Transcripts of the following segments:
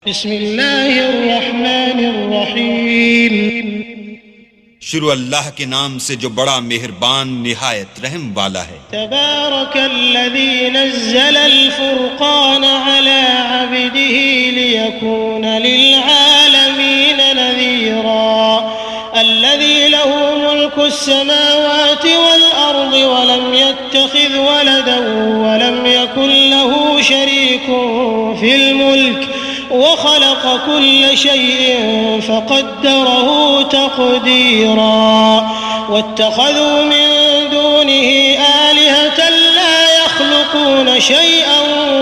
بسم اللہ الرحمن الرحیم شروع اللہ کے نام سے جو بڑا مہربان نہایت رحم والا ہے۔ تبارک الذی نزل الفرقان علی عبده لیکون للعالمین نذیرا الذی له ملک السماوات والارض ولم يتخذ ولدا ولم يكن له شریک فی الملک وخلق كل شيء فقدره تقديرا واتخذوا من دونه آلهة لا يخلقون شيئا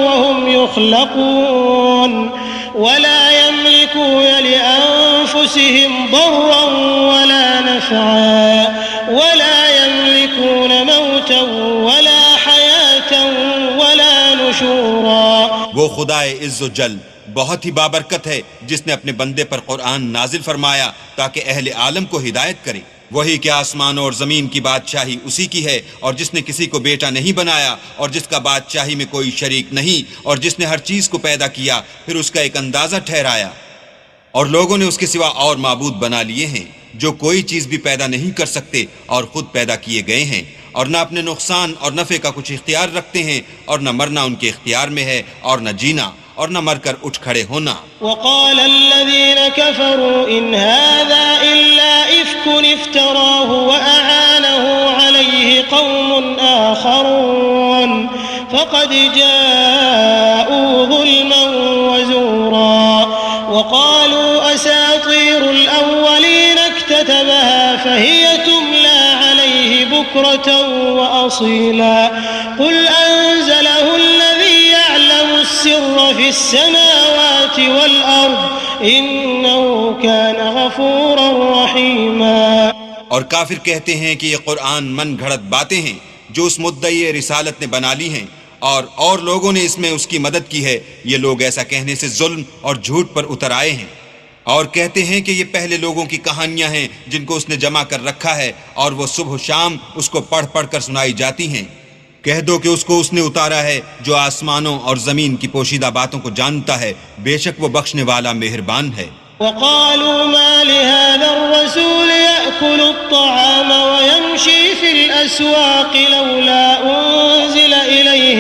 وهم يخلقون ولا يملكون لأنفسهم ضرا ولا نفعا ولا يملكون موتا ولا حياة ولا نشورا۔ وہ خدائے عز و جل بہت ہی بابرکت ہے جس نے اپنے بندے پر قرآن نازل فرمایا تاکہ اہل عالم کو ہدایت کرے۔ وہی کہ آسمانوں اور زمین کی بادشاہی اسی کی ہے، اور جس نے کسی کو بیٹا نہیں بنایا، اور جس کا بادشاہی میں کوئی شریک نہیں، اور جس نے ہر چیز کو پیدا کیا پھر اس کا ایک اندازہ ٹھہرایا۔ اور لوگوں نے اس کے سوا اور معبود بنا لیے ہیں جو کوئی چیز بھی پیدا نہیں کر سکتے اور خود پیدا کیے گئے ہیں، اور نہ اپنے نقصان اور نفع کا کچھ اختیار رکھتے ہیں، اور نہ مرنا ان کے اختیار میں ہے اور نہ جینا اور نہ مر کر اٹھ کھڑے ہونا۔ وقال الذين كفروا إن هذا إلا إفك افتراه وأعانه عليه قوم آخرون فقد جاءوا ظلما وزورا وقالوا أساطير الأولين اكتتبها فهي تملى عليه بكرة وأصيلا قل أنزله الذي يعلم السر في السماوات والأرض إنه كان غفورا رحيما۔ اور کافر کہتے ہیں کہ یہ قرآن من گھڑت باتیں ہیں جو اس مدعی رسالت نے بنا لی ہیں، اور لوگوں نے اس میں اس کی مدد کی ہے۔ یہ لوگ ایسا کہنے سے ظلم اور جھوٹ پر اتر آئے ہیں، اور کہتے ہیں کہ یہ پہلے لوگوں کی کہانیاں ہیں جن کو اس نے جمع کر رکھا ہے، اور وہ صبح و شام اس کو پڑھ پڑھ کر سنائی جاتی ہیں۔ کہہ دو کہ اس کو اس نے اتارا ہے جو آسمانوں اور زمین کی پوشیدہ باتوں کو جانتا ہے، بے شک وہ بخشنے والا مہربان ہے۔ وقالوا ما لهذا الرسول يأكل الطعام ويمشي في الأسواق لولا أنزل إليه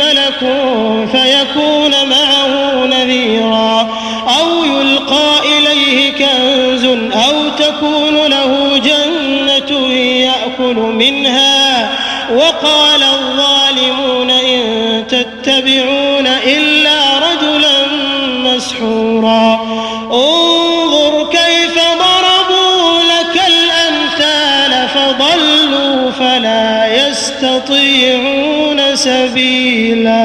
ملك فيكون معه نذيرا أو يلقى إليه كنز أو تكون له جنة يأكل منها وقال الظالمون إن تتبعون إلا رجلا مسحورا انظر كيف ضربوا لك الأمثال فضلوا فلا يستطيعون سبيلا۔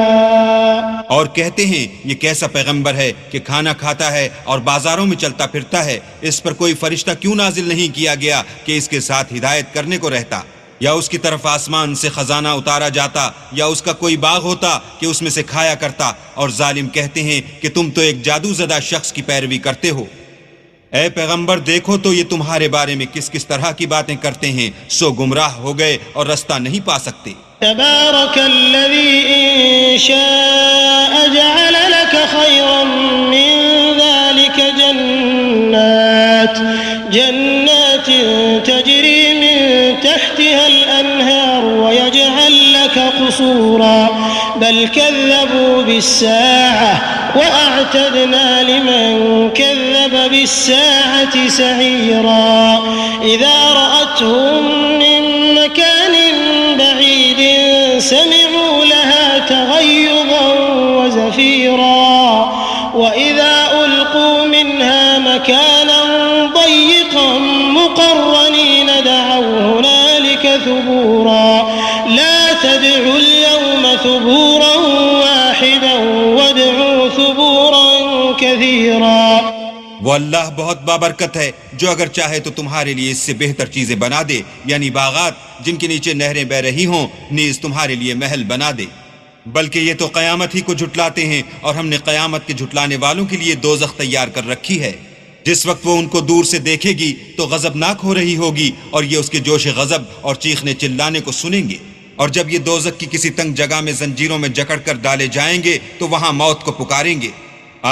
اور کہتے ہیں یہ کیسا پیغمبر ہے کہ کھانا کھاتا ہے اور بازاروں میں چلتا پھرتا ہے، اس پر کوئی فرشتہ کیوں نازل نہیں کیا گیا کہ اس کے ساتھ ہدایت کرنے کو رہتا، یا اس کی طرف آسمان سے خزانہ اتارا جاتا، یا اس کا کوئی باغ ہوتا کہ اس میں سے کھایا کرتا۔ اور ظالم کہتے ہیں کہ تم تو ایک جادو زدہ شخص کی پیروی کرتے ہو۔ اے پیغمبر دیکھو تو یہ تمہارے بارے میں کس کس طرح کی باتیں کرتے ہیں، سو گمراہ ہو گئے اور رستہ نہیں پا سکتے۔ تبارك الذي إن شاء جعل لك خيرا من ذلك جنات تجري من تحتها الأنهار ويجعل لك قصورا بل كذبوا بالساعة وأعتدنا لمن كذب بالساعة سعيرا إذا رأتهم من مكان بعيد سمعوا لها تغيظا وزفيرا وإذا ألقوا منها مكانا ضيقا مقرنين دعوا هنالك ثبورا لا تدعوا اليوم ثبورا واحدا وادعوا ثبورا كثيرا۔ وہ اللہ بہت بابرکت ہے جو اگر چاہے تو تمہارے لیے اس سے بہتر چیزیں بنا دے، یعنی باغات جن کے نیچے نہریں بہ رہی ہوں، نیز تمہارے لیے محل بنا دے۔ بلکہ یہ تو قیامت ہی کو جھٹلاتے ہیں، اور ہم نے قیامت کے جھٹلانے والوں کے لیے دوزخ تیار کر رکھی ہے۔ جس وقت وہ ان کو دور سے دیکھے گی تو غضبناک ہو رہی ہوگی، اور یہ اس کے جوش غضب اور چیخنے چلانے کو سنیں گے۔ اور جب یہ دوزخ کی کسی تنگ جگہ میں زنجیروں میں جکڑ کر ڈالے جائیں گے تو وہاں موت کو پکاریں گے.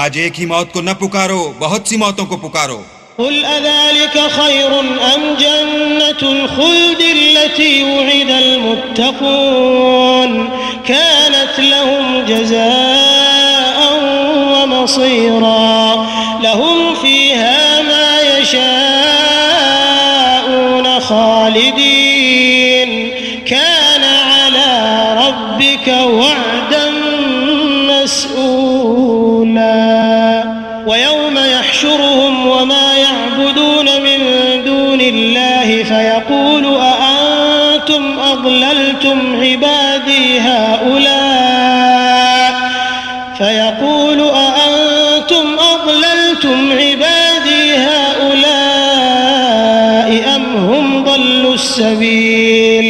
آج ایک ہی موت کو نہ پکارو، بہت سی موتوں کو پکارو. قل أذلك خير أم جنة الخلد التي وعد المتقون كانت لهم جزاء ومصيرا لهم فيها ما يشاءون خالدين كان على ربك وعدا مسئولا. ويوم يحشرهم وما يعبدون من دون الله فيقول أأنتم أضللتم عبادي هؤلاء أم هم ضلوا السبيل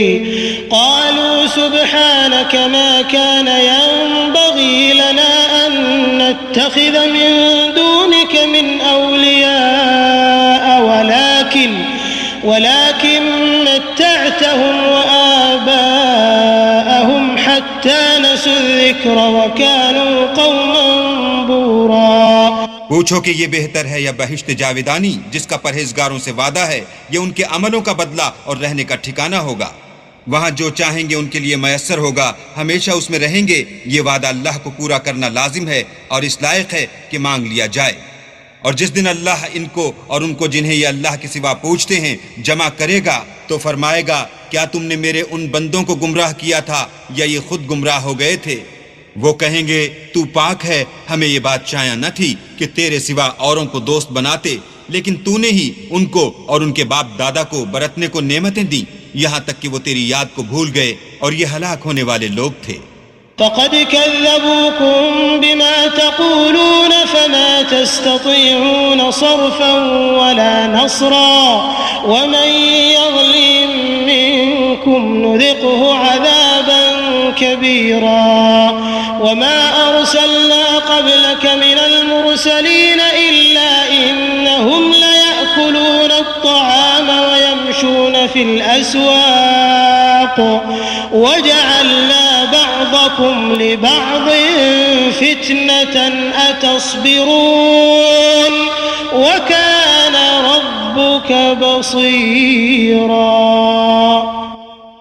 قالوا سبحانك ما كان ينبغي لنا أن نتخذ من دونك من أولياء ولكن متعتهم وآباءهم حتى نسوا الذكر وكانوا قوما بورا. پوچھو کہ یہ بہتر ہے یا بہشت جاویدانی جس کا پرہیزگاروں سے وعدہ ہے، یہ ان کے عملوں کا بدلہ اور رہنے کا ٹھکانہ ہوگا. وہاں جو چاہیں گے ان کے لیے میسر ہوگا، ہمیشہ اس میں رہیں گے. یہ وعدہ اللہ کو پورا کرنا لازم ہے اور اس لائق ہے کہ مانگ لیا جائے. اور جس دن اللہ ان کو اور ان کو جنہیں یہ اللہ کے سوا پوچھتے ہیں جمع کرے گا تو فرمائے گا کیا تم نے میرے ان بندوں کو گمراہ کیا تھا یا یہ خود گمراہ ہو گئے تھے؟ وہ کہیں گے تو پاک ہے، ہمیں یہ بات چاہیے نہ تھی کہ تیرے سوا اوروں کو دوست بناتے، لیکن تو نے ہی ان کو اور ان کے باپ دادا کو برتنے کو نعمتیں دیں، یہاں تک کہ وہ تیری یاد کو بھول گئے اور یہ ہلاک ہونے والے لوگ تھے. فقد كذبوكم بما تقولون فما تستطيعون صرفا ولا نصرا ومن يظلم منكم نذقه عذابا كبيرا. وما أرسلنا قبلك من المرسلين إلا إنهم ليأكلون الطعام ويمشون في الأسواق وجعلنا بعضكم لبعض فتنة أتصبرون وكان ربك بصيرا.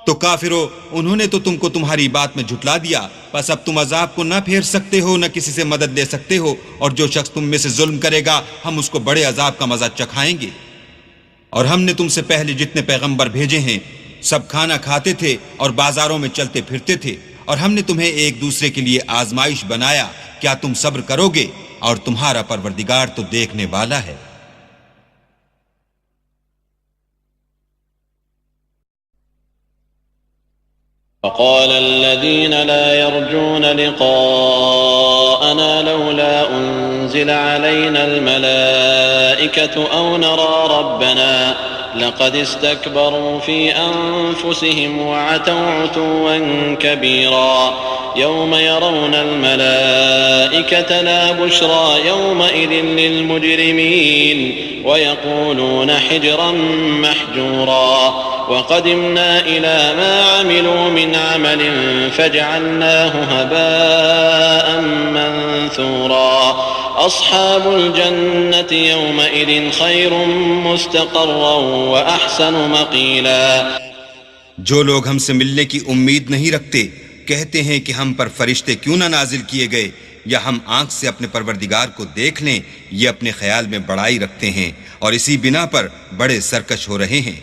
تو کافرو، انہوں نے تو تم کو تمہاری بات میں جھٹلا دیا، پس اب تم عذاب کو نہ پھیر سکتے ہو نہ کسی سے مدد لے سکتے ہو، اور جو شخص تم میں سے ظلم کرے گا ہم اس کو بڑے عذاب کا مزہ چکھائیں گے. اور ہم نے تم سے پہلے جتنے پیغمبر بھیجے ہیں سب کھانا کھاتے تھے اور بازاروں میں چلتے پھرتے تھے، اور ہم نے تمہیں ایک دوسرے کے لیے آزمائش بنایا. کیا تم صبر کرو گے؟ اور تمہارا پروردگار تو دیکھنے والا ہے. وقال الذين لا يرجون لقاءنا لولا أنزل علينا الملائكة أو نرى ربنا لقد استكبروا في أنفسهم وعتوا عتوا كبيرا. يوم يرون الملائكة لا بشرى يومئذ للمجرمين ويقولون حجرا محجورا. وقدمنا إلى ما عملوا من عمل فجعلناه هباء منثورا. أصحاب الجنة يومئذ خير مستقرا وأحسن مقيلا. جو لوگ ہم سے ملنے کی امید نہیں رکھتے کہتے ہیں کہ ہم پر فرشتے کیوں نہ نازل کیے گئے یا ہم آنکھ سے اپنے پروردگار کو دیکھ لیں. یہ اپنے خیال میں بڑائی رکھتے ہیں اور اسی بنا پر بڑے سرکش ہو رہے ہیں.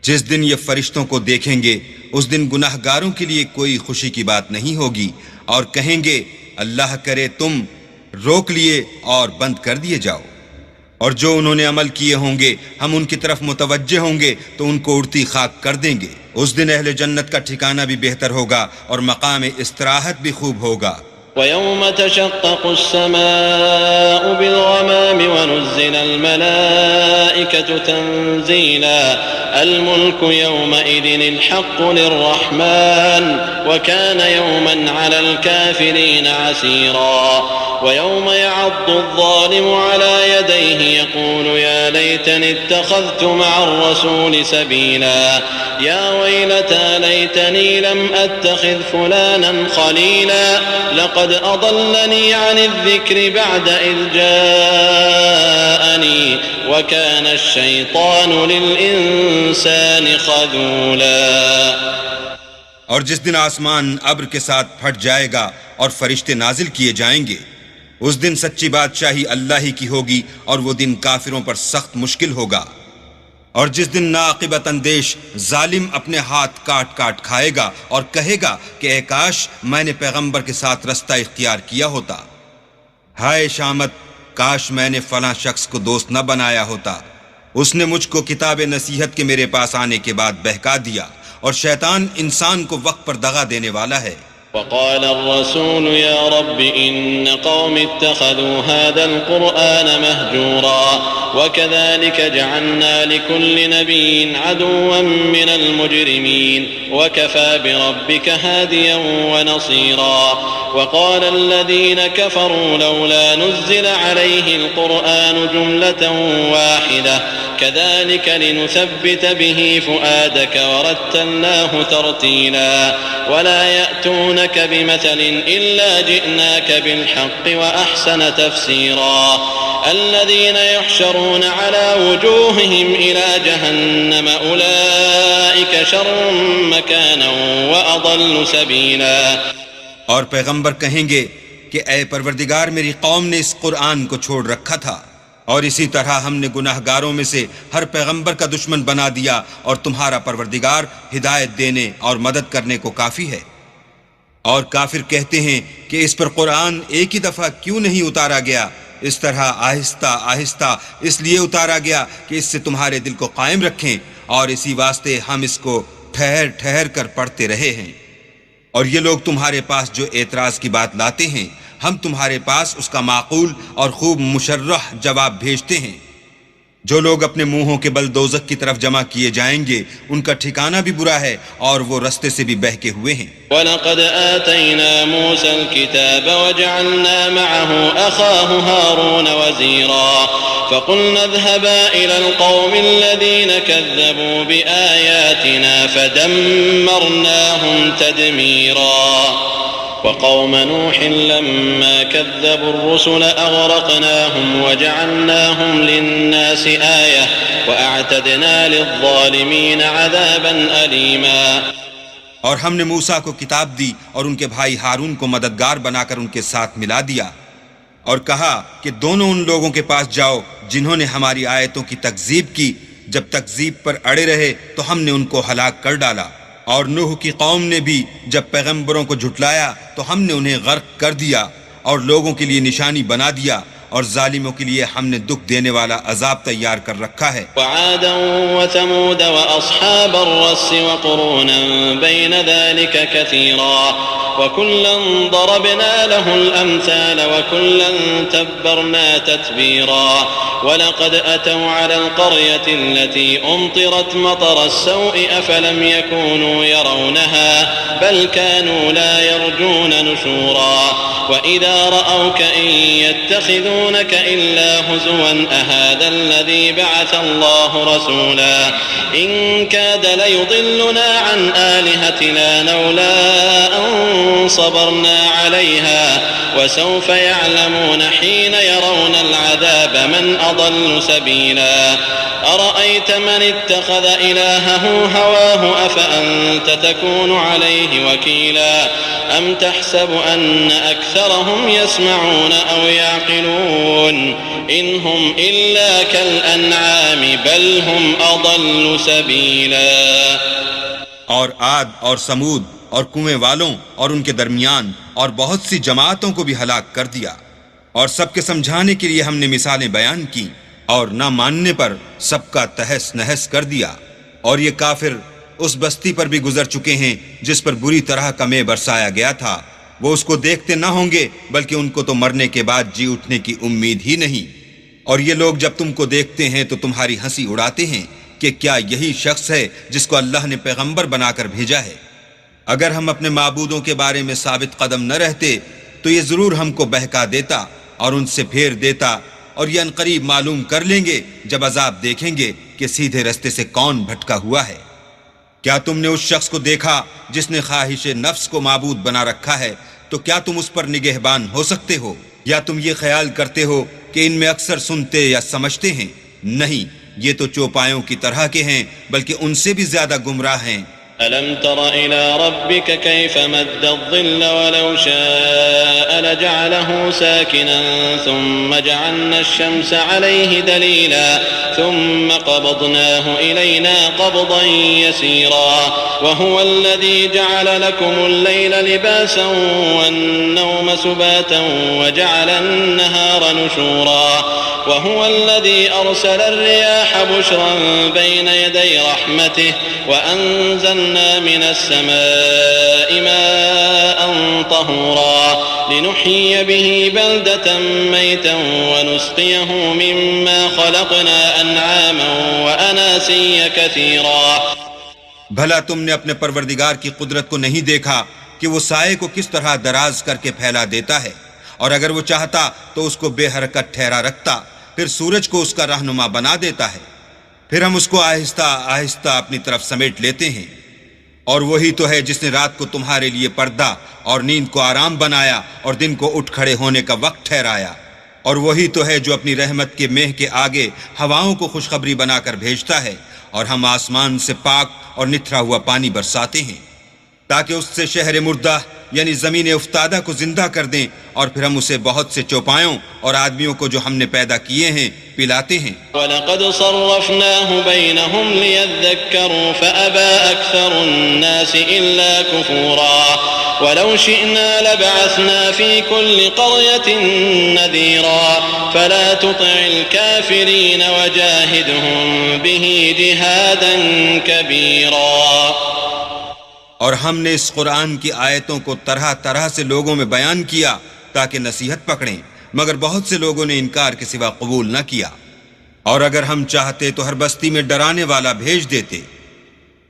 جس دن یہ فرشتوں کو دیکھیں گے اس دن گناہ گاروں کے لیے کوئی خوشی کی بات نہیں ہوگی، اور کہیں گے اللہ کرے تم روک لیے اور بند کر دیے جاؤ. اور جو انہوں نے عمل کیے ہوں گے ہم ان کی طرف متوجہ ہوں گے تو ان کو اڑتی خاک کر دیں گے. اس دن اہل جنت کا ٹھکانہ بھی بہتر ہوگا اور مقام استراحت بھی خوب ہوگا. ويوم تشقق السماء بالغمام ونزل الملائكة تنزيلا الملك يومئذ الحق للرحمن وكان يوما على الكافرين عسيرا ويوم يعض الظالم على يديه يقول يا ليتني اتخذت مع الرسول سبيلا يا ويلتى ليتني لم أتخذ فلانا خليلا لقد أضلني عن الذكر بعد إذ جاءني وكان الشيطان للإنسان خذولا. اور جس دن آسمان ابر کے ساتھ پھٹ جائے گا اور فرشتے نازل کیے جائیں گے، اس دن سچی بادشاہی اللہ ہی کی ہوگی اور وہ دن کافروں پر سخت مشکل ہوگا. اور جس دن ناعاقبت اندیش ظالم اپنے ہاتھ کاٹ کاٹ کھائے گا اور کہے گا کہ اے کاش میں نے پیغمبر کے ساتھ رستہ اختیار کیا ہوتا، ہائے شامت کاش میں نے فلاں شخص کو دوست نہ بنایا ہوتا، اس نے مجھ کو کتاب نصیحت کے میرے پاس آنے کے بعد بہکا دیا، اور شیطان انسان کو وقت پر دغا دینے والا ہے. وقال الرسول يا رب إن قوم اتخذوا هذا القرآن مهجورا وكذلك جعلنا لكل نبي عدوا من المجرمين وكفى بربك هاديا ونصيرا. وقال الذين كفروا لولا نزل عليه القرآن جملة واحدة كذلك لنثبت به فؤادك ورتلناه ترتيلا ولا يأتونك بمثل إلا جئناك بالحق وأحسن تفسيرا. الذين يحشرون على وجوههم إلى جهنم أولئك شر مكانا وأضل سبيلا. اور پیغمبر کہیں گے کہ اے پروردگار میری قوم نے اس قرآن کو چھوڑ رکھا تھا، اور اسی طرح ہم نے گناہ گاروں میں سے ہر پیغمبر کا دشمن بنا دیا، اور تمہارا پروردگار ہدایت دینے اور مدد کرنے کو کافی ہے. اور کافر کہتے ہیں کہ اس پر قرآن ایک ہی دفعہ کیوں نہیں اتارا گیا؟ اس طرح آہستہ آہستہ اس لیے اتارا گیا کہ اس سے تمہارے دل کو قائم رکھیں، اور اسی واسطے ہم اس کو ٹھہر ٹھہر کر پڑھتے رہے ہیں. اور یہ لوگ تمہارے پاس جو اعتراض کی بات لاتے ہیں، ہم تمہارے پاس اس کا معقول اور خوب مشرح جواب بھیجتے ہیں. جو لوگ اپنے منہوں کے بل دوزخ کی طرف جمع کیے جائیں گے ان کا ٹھکانہ بھی برا ہے، اور وہ رستے سے بھی بہکے ہوئے ہیں. وَلَقَدْ آتَيْنَا مُوسَى الْكِتَابَ وَجَعَلْنَا مَعَهُ أَخَاهُ هَارُونَ وَزِيرًا فَقُلْنَا اذْهَبَا إِلَى الْقَوْمِ الَّذِينَ كَذَّبُوا بِآيَاتِنَا فَدَمَّرْنَاهُمْ تَدْمِيرًا. وقوم نوح لما كذبوا الرسل أغرقناهم وجعلناهم للناس آية وأعتدنا للظالمين عذابا أليما. اور ہم نے موسیٰ کو کتاب دی اور ان کے بھائی ہارون کو مددگار بنا کر ان کے ساتھ ملا دیا، اور کہا کہ دونوں ان لوگوں کے پاس جاؤ جنہوں نے ہماری آیتوں کی تکذیب کی. جب تکذیب پر اڑے رہے تو ہم نے ان کو ہلاک کر ڈالا. اور نوح کی قوم نے بھی جب پیغمبروں کو جھٹلایا تو ہم نے انہیں غرق کر دیا اور لوگوں کے لیے نشانی بنا دیا، اور ظالموں کے لیے ہم نے دکھ دینے والا عذاب تیار کر رکھا ہے. وعادا وثمود واصحاب الرس وقرونا بين ذلك كثيرا وكلا ضربنا له الامثال وكلا تبرنا تتبيرا. ولقد اتوا على القرية التي امطرت مطر السوء افلم يكونوا يرونها بل كانوا لا يرجون نشورا. واذا راوك ان يتخذونك الا هزوا اهذا الذي بعث الله رسولا ان كاد ليضلنا عن الهتنا لولا ان صبرنا عليها وسوف يعلمون حين يرون العذاب من اضل سبيلا. ارايت من اتخذ الهه هواه افانت تكون عليه وكيلا ام تحسب ان اكثرهم يسمعون او يعقلون ان هم الا كالانعام بل هم اضل سبيلا. اور عاد اور سمود اور کنویں والوں اور ان کے درمیان اور بہت سی جماعتوں کو بھی ہلاک کر دیا، اور سب کے سمجھانے کے لیے ہم نے مثالیں بیان کی، اور نہ ماننے پر سب کا تہس نہس کر دیا. اور یہ کافر اس بستی پر بھی گزر چکے ہیں جس پر بری طرح کا مے برسایا گیا تھا. وہ اس کو دیکھتے نہ ہوں گے بلکہ ان کو تو مرنے کے بعد جی اٹھنے کی امید ہی نہیں. اور یہ لوگ جب تم کو دیکھتے ہیں تو تمہاری ہنسی اڑاتے ہیں، کہ کیا یہی شخص ہے جس کو اللہ نے پیغمبر بنا کر بھیجا ہے؟ اگر ہم اپنے معبودوں کے بارے میں ثابت قدم نہ رہتے تو یہ ضرور ہم کو بہکا دیتا اور ان سے پھیر دیتا، اور یہ عنقریب معلوم کر لیں گے جب عذاب دیکھیں گے کہ سیدھے رستے سے کون بھٹکا ہوا ہے۔ کیا تم نے اس شخص کو دیکھا جس نے خواہش نفس کو معبود بنا رکھا ہے؟ تو کیا تم اس پر نگہبان ہو سکتے ہو؟ یا تم یہ خیال کرتے ہو کہ ان میں اکثر سنتے یا سمجھتے ہیں؟ نہیں، یہ تو چوپایوں کی طرح کے ہیں، بلکہ ان سے بھی زیادہ گمراہ ہیں۔ ألم تر إلى ربك كيف مد الظل ولو شاء لجعله ساكنا ثم جعلنا الشمس عليه دليلا ثم قبضناه إلينا قبضا يسيرا وهو الذي جعل لكم الليل لباسا والنوم سباتا وجعل النهار نشورا وهو الذي أرسل الرياح بشرا بين يدي رحمته وأنزلنا من السماء ماء طهورا لنحيي به بلدة ميتا ونسقيه مما خلقنا أنعاما وأناسيا كثيرا۔ بھلا تم نے اپنے پروردگار کی قدرت کو نہیں دیکھا کہ وہ سائے کو کس طرح دراز کر کے پھیلا دیتا ہے، اور اگر وہ چاہتا تو اس کو بے حرکت ٹھہرا رکھتا، پھر سورج کو اس کا رہنما بنا دیتا ہے، پھر ہم اس کو آہستہ آہستہ اپنی طرف سمیٹ لیتے ہیں۔ اور وہی تو ہے جس نے رات کو تمہارے لیے پردہ اور نیند کو آرام بنایا اور دن کو اٹھ کھڑے ہونے کا وقت ٹھہرایا، اور وہی تو ہے جو اپنی رحمت کے مہ کے آگے ہواؤں کو خوشخبری بنا کر بھیجتا ہے، اور ہم آسمان سے پاک اور نتھرا ہوا پانی برساتے ہیں تاکہ اس سے شہر مردہ یعنی زمین افتادہ کو زندہ کر دیں، اور پھر ہم اسے بہت سے چوپایوں اور آدمیوں کو جو ہم نے پیدا کیے ہیں پلاتے ہیں۔ وَلَقَدْ صَرَّفْنَاهُ بَيْنَهُمْ لِيَذَّكَّرُوا فَأَبَى أَكْثَرُ النَّاسِ إِلَّا كُفُورًا وَلَوْ شِئْنَا لَبَعَثْنَا فِي كُلِّ قَرْيَةٍ نَذِيرًا فَلَا تُطِعِ الْكَافِرِينَ وَجَاهِدْهُمْ بِهِ جِهَادًا كَبِيرًا۔ اور ہم نے اس قرآن کی آیتوں کو طرح طرح سے لوگوں میں بیان کیا تاکہ نصیحت پکڑیں، مگر بہت سے لوگوں نے انکار کے سوا قبول نہ کیا۔ اور اگر ہم چاہتے تو ہر بستی میں ڈرانے والا بھیج دیتے،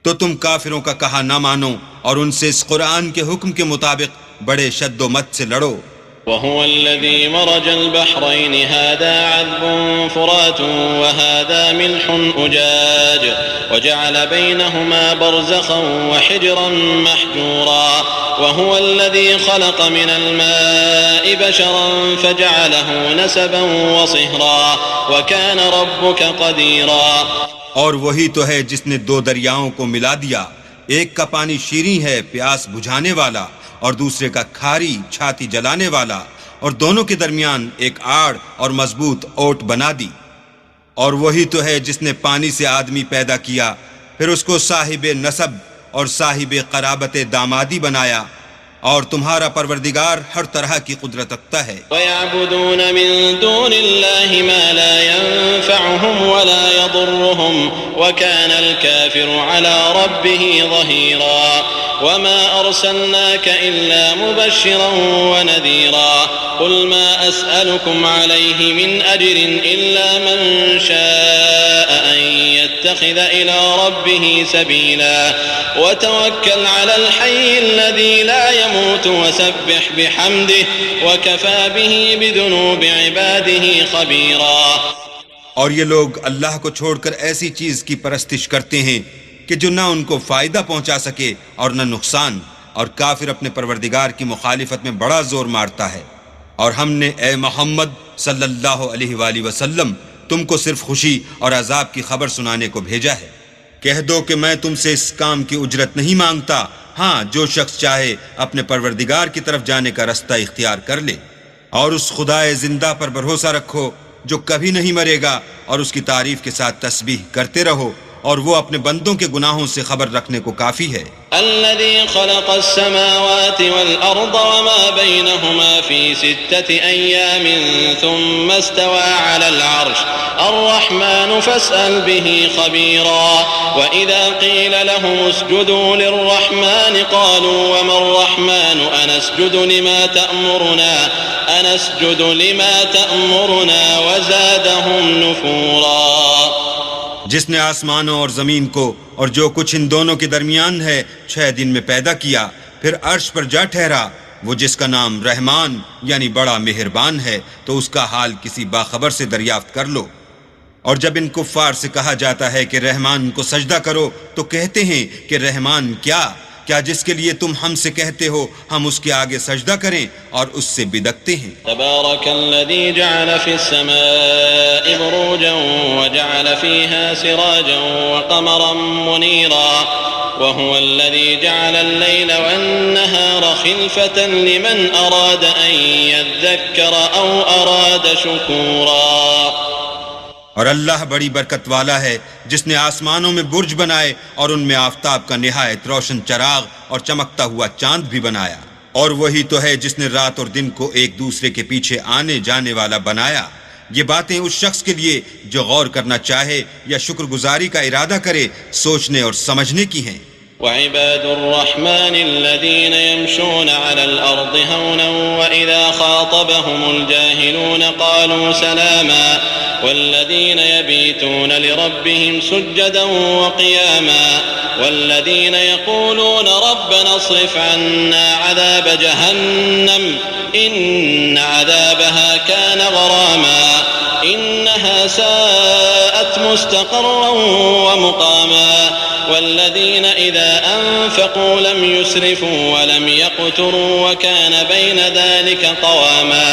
تو تم کافروں کا کہا نہ مانو اور ان سے اس قرآن کے حکم کے مطابق بڑے شد و مت سے لڑو۔ وهو الذي مرج البحرين هذا عذب فرات وهذا ملح أجاج وجعل بينهما برزخا وحجرا محجورا وهو الذي خلق من الماء بشرا فجعله نسبا وصهرا وكان ربك قديرا۔ اور وہی تو ہے جس نے دو دریاؤں کو ملا دیا، ایک کا پانی شیریں ہے پیاس بجھانے والا، اور دوسرے کا کھاری چھاتی جلانے والا، اور دونوں کے درمیان ایک آڑ اور مضبوط اوٹ بنا دی۔ اور وہی تو ہے جس نے پانی سے آدمی پیدا کیا، پھر اس کو صاحب نسب اور صاحب قرابت دامادی بنایا، اور تمہارا پروردگار ہر طرح کی قدرت رکھتا ہے۔ وَيَعْبُدُونَ مِن دُونِ اللَّهِ مَا لَا يَنفَعُهُمْ وَلَا يَضُرُّهُمْ وَكَانَ الْكَافِرُ عَلَى رَبِّهِ ظَهِيرًا وَمَا أَرْسَلْنَاكَ إِلَّا مُبَشِّرًا وَنَذِيرًا قُلْ مَا أَسْأَلُكُمْ عَلَيْهِ مِنْ أَجْرٍ إِلَّا مَنْ شَاءَ أَنْ يَتَّخِذَ إِلَى رَبِّهِ سَبِيلًا وَتَوَكَّلْ عَلَى الْحَيِّ الَّذِي لَا يَمُوتُ وَسَبِّحْ بِحَمْدِهِ وَكَفَى بِهِ بِذُنُوبِ عِبَادِهِ خَبِيرًا۔ اور یہ لوگ اللہ کو چھوڑ کر ایسی چیز کی پرستش کرتے ہیں کہ جو نہ ان کو فائدہ پہنچا سکے اور نہ نقصان، اور کافر اپنے پروردگار کی مخالفت میں بڑا زور مارتا ہے۔ اور ہم نے اے محمد صلی اللہ علیہ وآلہ وسلم تم کو صرف خوشی اور عذاب کی خبر سنانے کو بھیجا ہے۔ کہہ دو کہ میں تم سے اس کام کی اجرت نہیں مانگتا، ہاں جو شخص چاہے اپنے پروردگار کی طرف جانے کا رستہ اختیار کر لے، اور اس خدائے زندہ پر بھروسہ رکھو جو کبھی نہیں مرے گا، اور اس کی تعریف کے ساتھ تسبیح کرتے رہو، اور وہ اپنے بندوں کے گناہوں سے خبر رکھنے کو کافی ہے۔ الذي خلق السماوات والأرض وما بينهما في 6 أيام ثم استوى على العرش الرحمن فاسأل به خبيرا وإذا قيل لهم اسجدوا للرحمن قالوا وما الرحمن أنسجد لما تأمرنا وزادهم نفورا۔ جس نے آسمانوں اور زمین کو اور جو کچھ ان دونوں کے درمیان ہے 6 دن میں پیدا کیا، پھر عرش پر جا ٹھہرا، وہ جس کا نام رحمان یعنی بڑا مہربان ہے، تو اس کا حال کسی باخبر سے دریافت کر لو۔ اور جب ان کفار سے کہا جاتا ہے کہ رحمان کو سجدہ کرو تو کہتے ہیں کہ رحمان کیا جس کے لیے تم ہم سے کہتے ہو ہم اس کے آگے سجدہ کریں، اور اس سے بدکتے ہیں۔ تبارك الذي جعل في السماء بروجا وجعل فيها سراجا وقمرا منيرا وهو الذي جعل الليل والنهار خلفة لمن أراد أن يذكر أو أراد شكورا۔ اور اللہ بڑی برکت والا ہے جس نے آسمانوں میں برج بنائے اور ان میں آفتاب کا نہایت روشن چراغ اور چمکتا ہوا چاند بھی بنایا، اور وہی تو ہے جس نے رات اور دن کو ایک دوسرے کے پیچھے آنے جانے والا بنایا۔ یہ باتیں اس شخص کے لیے جو غور کرنا چاہے یا شکر گزاری کا ارادہ کرے سوچنے اور سمجھنے کی ہیں۔ وعباد الرحمن الذين يمشون على الأرض هونا وإذا خاطبهم الجاهلون قالوا سلاما والذين يبيتون لربهم سجدا وقياما والذين يقولون ربنا اصرف عنا عذاب جهنم إن عذابها كان غراما إنها ساءت مستقرا ومقاما والذين إذا أنفقوا لم يسرفوا ولم يقتروا وكان بين ذلك قواما۔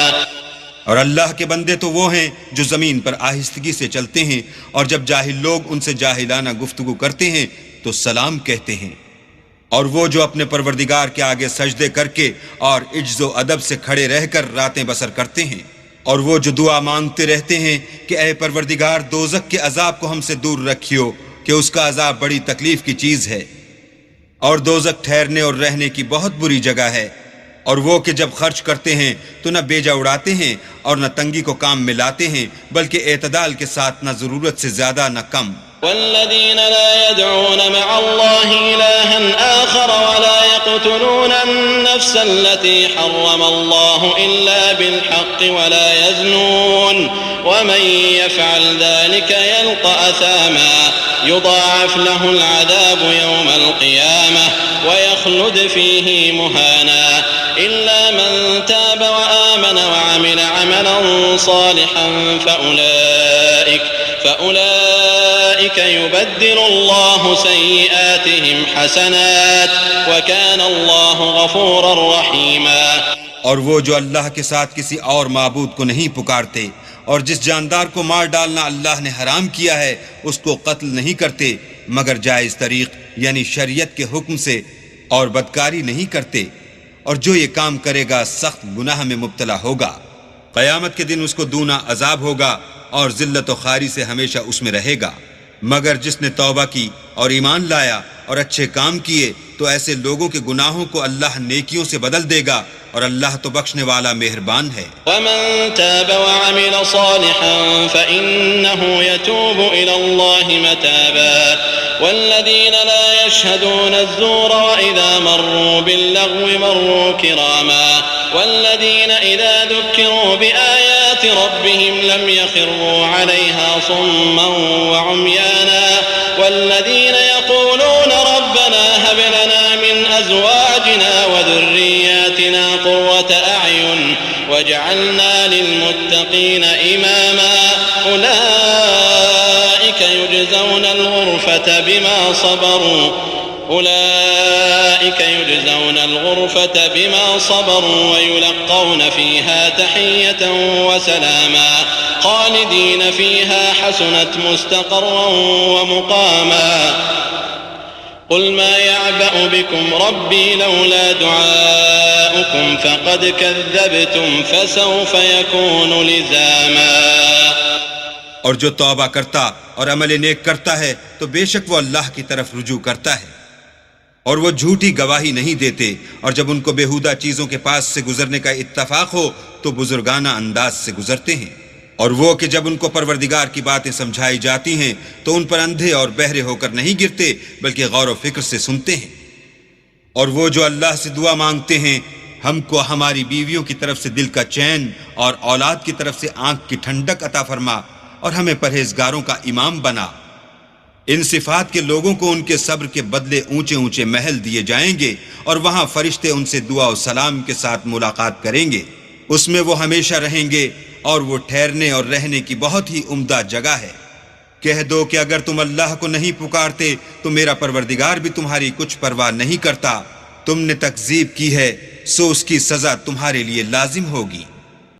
اور اللہ کے بندے تو وہ ہیں جو زمین پر آہستگی سے چلتے ہیں، اور جب جاہل لوگ ان سے جاہلانہ گفتگو کرتے ہیں تو سلام کہتے ہیں، اور وہ جو اپنے پروردگار کے آگے سجدے کر کے اور عجز و ادب سے کھڑے رہ کر راتیں بسر کرتے ہیں، اور وہ جو دعا مانگتے رہتے ہیں کہ اے پروردگار دوزخ کے عذاب کو ہم سے دور رکھیو کہ اس کا عذاب بڑی تکلیف کی چیز ہے، اور دوزخ ٹھہرنے اور رہنے کی بہت بری جگہ ہے۔ اور وہ کہ جب خرچ کرتے ہیں تو نہ بیجا اڑاتے ہیں اور نہ تنگی کو کام میں لاتے ہیں، بلکہ اعتدال کے ساتھ نہ ضرورت سے زیادہ نہ کم۔ والذين لا يدعون مع الله إلها آخر ولا يقتلون النفس التي حرم الله إلا بالحق ولا يزنون ومن يفعل ذلك يلقى أثاما يضاعف له العذاب يوم القيامة ويخلد فيه مهانا إلا من تاب وآمن وعمل عملا صالحا فأولئك يبدل الله سيئاتهم حسنات وكان الله غفورا رحيما۔ اور وہ جو اللہ کے ساتھ کسی اور معبود کو نہیں پکارتے، اور جس جاندار کو مار ڈالنا اللہ نے حرام کیا ہے اس کو قتل نہیں کرتے مگر جائز طریق یعنی شریعت کے حکم سے، اور بدکاری نہیں کرتے، اور جو یہ کام کرے گا سخت گناہ میں مبتلا ہوگا، قیامت کے دن اس کو دونا عذاب ہوگا اور ذلت و خواری سے ہمیشہ اس میں رہے گا۔ مگر جس نے توبہ کی اور ایمان لایا اور اچھے کام کیے تو ایسے لوگوں کے گناہوں کو اللہ نیکیوں سے بدل دے گا، اور اللہ تو بخشنے والا مہربان ہے۔ ومن تاب وعمل صالحا فإنه يتوب إلى الله متابا والذين لا يشهدون الزور وإذا مروا باللغو مروا كراما والذين إذا ذكروا بآيات ربهم لم يخروا عليها صما وعميانا والذين يقولون ربنا هب لنا من أزواجنا وذرياتنا قرة أعين واجعلنا للمتقين إماما أولئك يجزون الغرفة بما صبروا ويلقون فيها تحية وسلاما خالدين فيها حسنت مستقرا ومقاما قل ما يعبأ بكم ربي لولا دعاؤكم فقد كذبتم فسوف يكون لزاما۔ اور جو توبہ کرتا اور عمل نیک کرتا ہے تو بے شک وہ اللہ کی طرف رجوع کرتا ہے، اور وہ جھوٹی گواہی نہیں دیتے، اور جب ان کو بیہودہ چیزوں کے پاس سے گزرنے کا اتفاق ہو تو بزرگانہ انداز سے گزرتے ہیں، اور وہ کہ جب ان کو پروردگار کی باتیں سمجھائی جاتی ہیں تو ان پر اندھے اور بہرے ہو کر نہیں گرتے بلکہ غور و فکر سے سنتے ہیں، اور وہ جو اللہ سے دعا مانگتے ہیں ہم کو ہماری بیویوں کی طرف سے دل کا چین اور اولاد کی طرف سے آنکھ کی ٹھنڈک عطا فرما اور ہمیں پرہیزگاروں کا امام بنا، ان صفات کے لوگوں کو ان کے صبر کے بدلے اونچے اونچے محل دیے جائیں گے، اور وہاں فرشتے ان سے دعا و سلام کے ساتھ ملاقات کریں گے، اس میں وہ ہمیشہ رہیں گے، اور وہ ٹھہرنے اور رہنے کی بہت ہی عمدہ جگہ ہے۔ کہہ دو کہ اگر تم اللہ کو نہیں پکارتے تو میرا پروردگار بھی تمہاری کچھ پرواہ نہیں کرتا، تم نے تکذیب کی ہے سو اس کی سزا تمہارے لیے لازم ہوگی۔